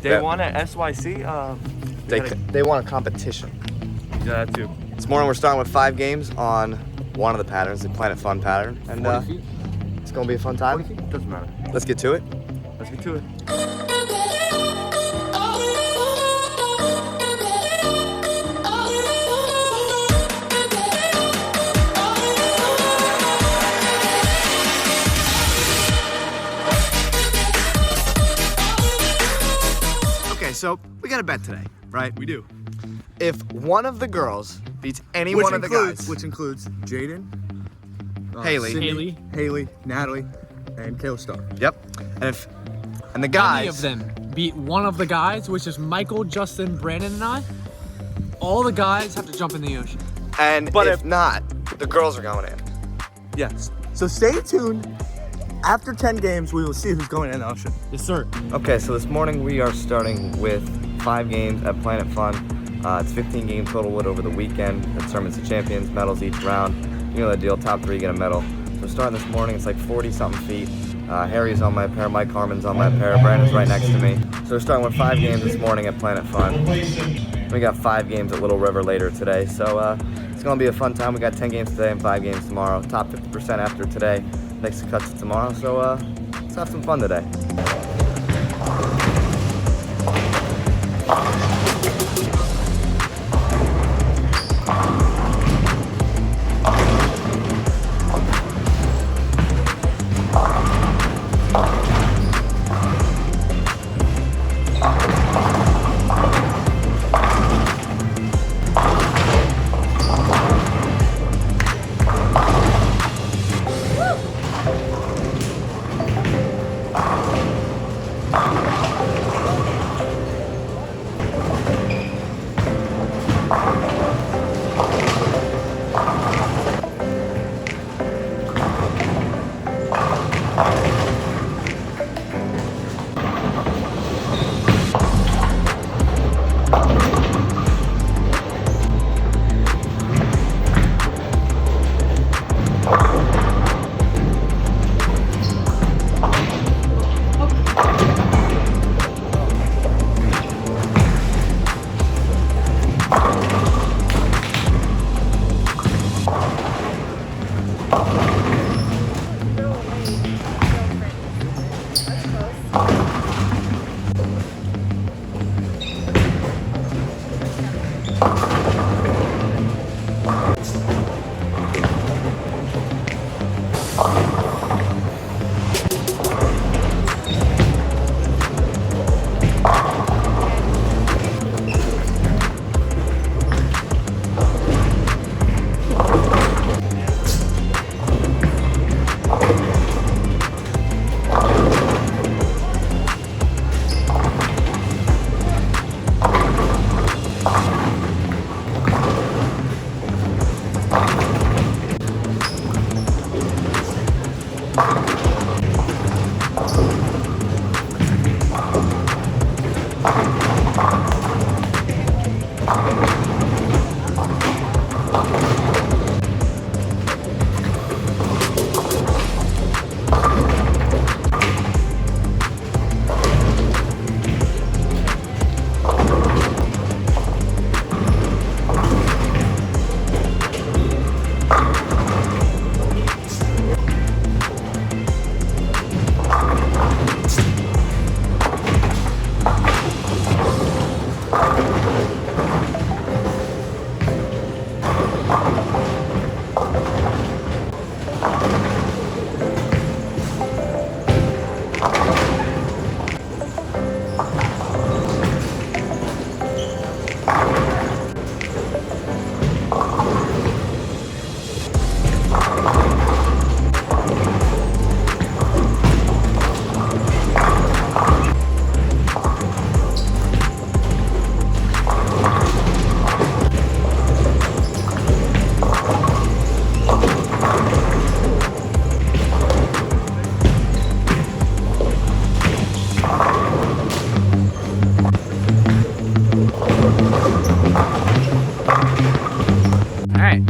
Day one at SYC. They want a competition. Yeah, that too. This morning we're starting with 5 games on one of the patterns, the Planet Fun pattern, and it's gonna be a fun time. Doesn't matter. Let's get to it. Let's get to it. Okay, so we got a bet today, right? We do. If one of the girls beats any one of the guys, which includes Jaden, Haley. Sydney, Haley, Natalie, and Kayla Starr. Yep. And the guys. Any of them beat one of the guys, which is Michael, Justin, Brandon, and I. All the guys have to jump in the ocean. And But if not, the girls are going in. Yes. So stay tuned. After 10 games, we will see who's going in the ocean. Yes, sir. Okay, so this morning we are starting with 5 games at Planet Fun. It's 15 games total wood over the weekend. It determines the champions, medals each round. You know the deal, top 3 get a medal. So we're starting this morning, it's like 40-something feet. Harry's on my pair, Mike Harmon's on my pair, Brandon's right next to me. So we're starting with 5 games this morning at Planet Fun. We got 5 games at Little River later today, so it's gonna be a fun time. We got 10 games today and 5 games tomorrow. Top 50% after today makes the cut to tomorrow, so let's have some fun today.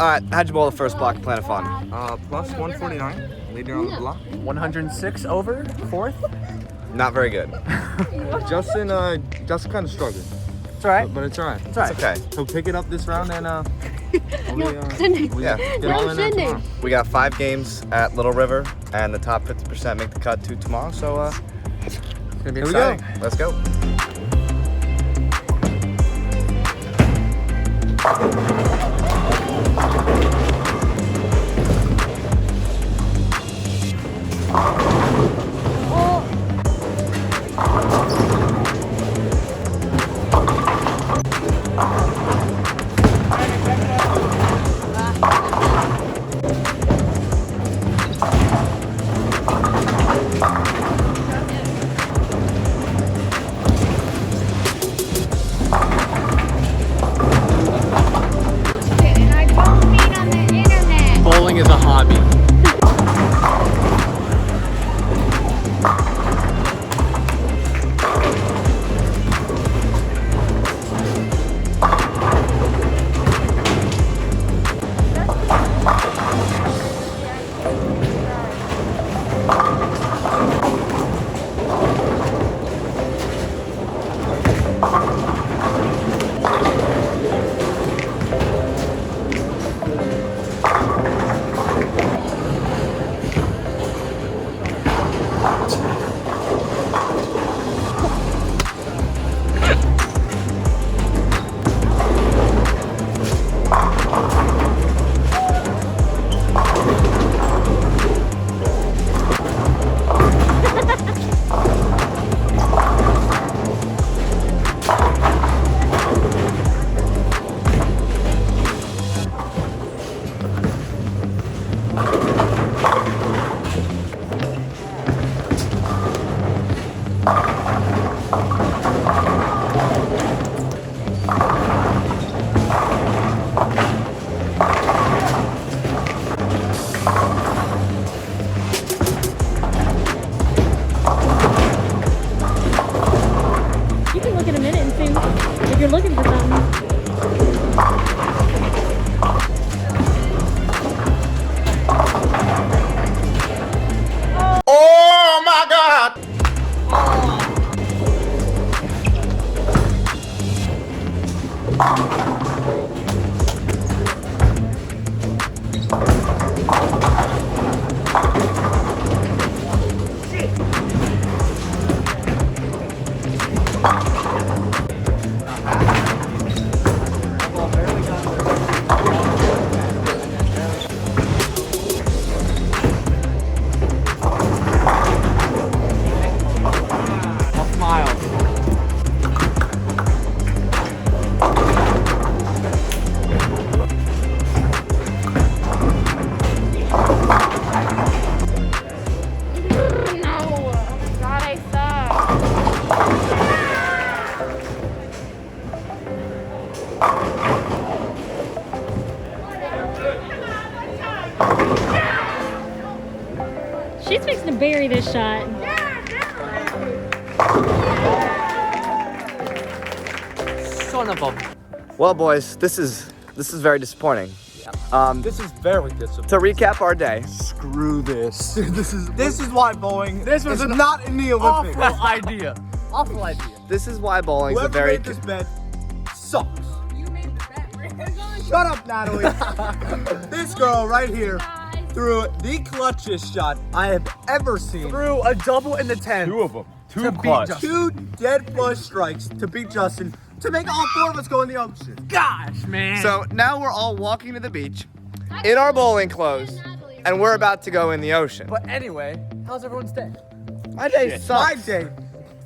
Alright, how'd you bowl the first block of Planet Fun? Plus 149, leading on the block. 106 over, 4th. Not very good. Justin kind of struggling. It's all right. But it's alright. It's all right. It's okay. He'll pick it up this round and we Yeah. get all in there tomorrow. We got 5 games at Little River, and the top 50% make the cut to tomorrow. So It's gonna be here we go. exciting. Let's go. And I don't mean on the internet. Bowling is a hobby. You can look in a minute and see if you're looking for something. Oh my God! She's fixing to bury this shot. Son of a. Well, boys, this is very disappointing. This is very disappointing. To recap our day, Screw this. this is why bowling This was is an not in the Olympics. Awful idea. Awful idea. this is why bowling is a Whoever very made this bet sucks. Shut up, Natalie. This girl right here threw the clutchest shot I have ever seen. Threw a double in the 10. Two of them. To Two beat clutch. Justin. 2 dead flush strikes to beat Justin to make all 4 of us go in the ocean. Gosh, man. So now we're all walking to the beach in our bowling clothes, and we're about to go in the ocean. But anyway, how's everyone's day? My day My sucks. day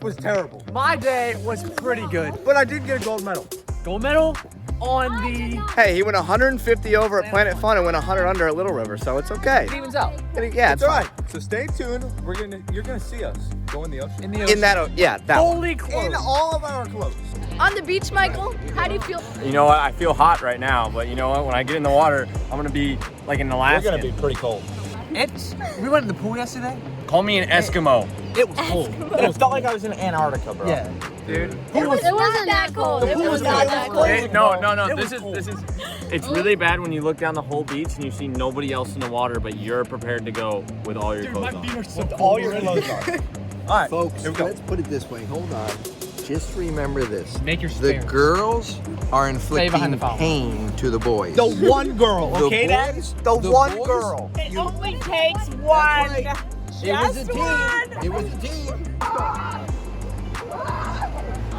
was terrible, My day was pretty good. but I did get a gold medal. Gold medal on the. Hey, he went 150 over at Planet Fun and went 100 under at Little River, so it's okay. It evens out. Yeah, It's all right. So stay tuned. You're gonna see us go in the ocean. In the ocean. In that, yeah, that one. Fully In clothed. all of our clothes. On the beach, Michael, how do you feel? You know what? I feel hot right now, but you know what? When I get in the water, I'm gonna be like an Alaskan. pretty cold. We went in the pool yesterday. Call me an Eskimo. It was cold. It felt like I was in Antarctica, bro. Yeah. Dude. It wasn't that cold. It was not that cold. No. It This was is. It's really bad when you look down the whole beach and you see nobody else in the water, but you're prepared to go with all your clothes on. With all your clothes on. All right, Folks, here we go. let's put it this way. Hold on. Just remember this. Make your The spares. girls are behind inflicting the foul. pain to the boys. The one girl, The okay, Dad? boys- The one boys- girl. It only takes one. Right. It was a Just team. one. It was a team. Round one.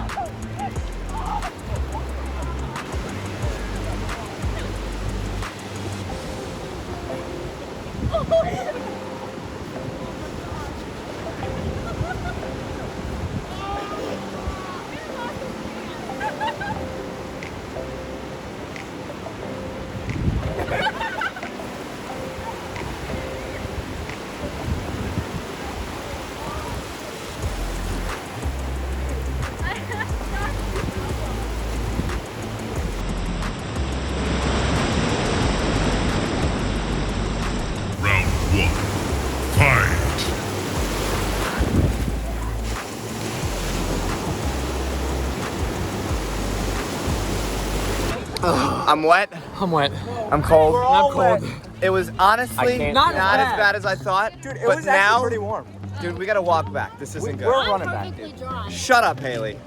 Fight. I'm wet. I'm wet. I'm cold. We're all I'm cold. wet. It was honestly can't- not Not as bad. bad as I thought. Dude, it but was now, actually pretty warm. dude, we gotta walk back. This isn't good. We're running back, dude. Shut up, Haley.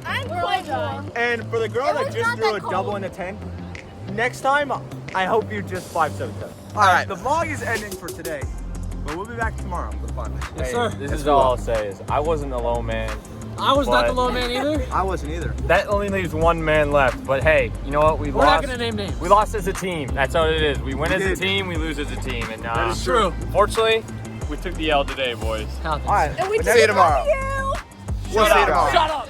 I'm quite dry. And for the girl It that was just not threw that a cold. double in the 10, next time, I hope you just 5-7-7. All right. The vlog is ending for today, but we'll be back tomorrow with fun. Yes, Hey, sir. this is all I'll say is I wasn't the low man. I was not the But- low man either. I wasn't either. That only leaves one man left. But hey, you know what? We We're not lost. gonna name names. We lost as a team. That's how it is. We win as a did. team. We lose as a team. And It's true. fortunately, we took the L today, boys. Happens. All right. And we See you tomorrow. you. We'll see you tomorrow. Shut up.